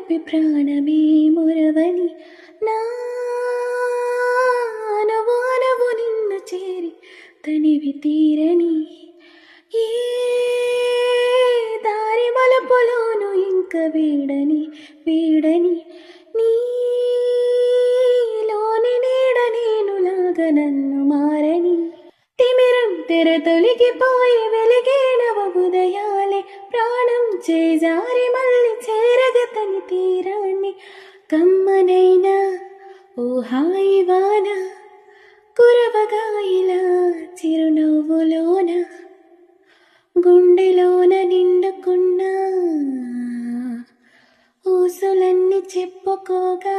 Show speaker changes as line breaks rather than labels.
కలిపి ప్రాణమే మురవని నా అనువానవు నిన్ను చేరి తనివి తీరని ఏ దారి మలుపులోను ఇంక వీడని వీడని నీలోని నీడ నేనులాగా నన్ను మారని తిమిరం తెర తొలగిపోయి వెలిగే నవ ఉదయాలే ప్రాణం చేజారి మళ్ళీ చేరగతని తీరాన్ని కమ్మనైనా ఓ హాయి వాన కురవగాయిలా చిరునవ్వులోన గుండెలోన నిండుకున్నా ఊసులన్నీ చెప్పుకోగా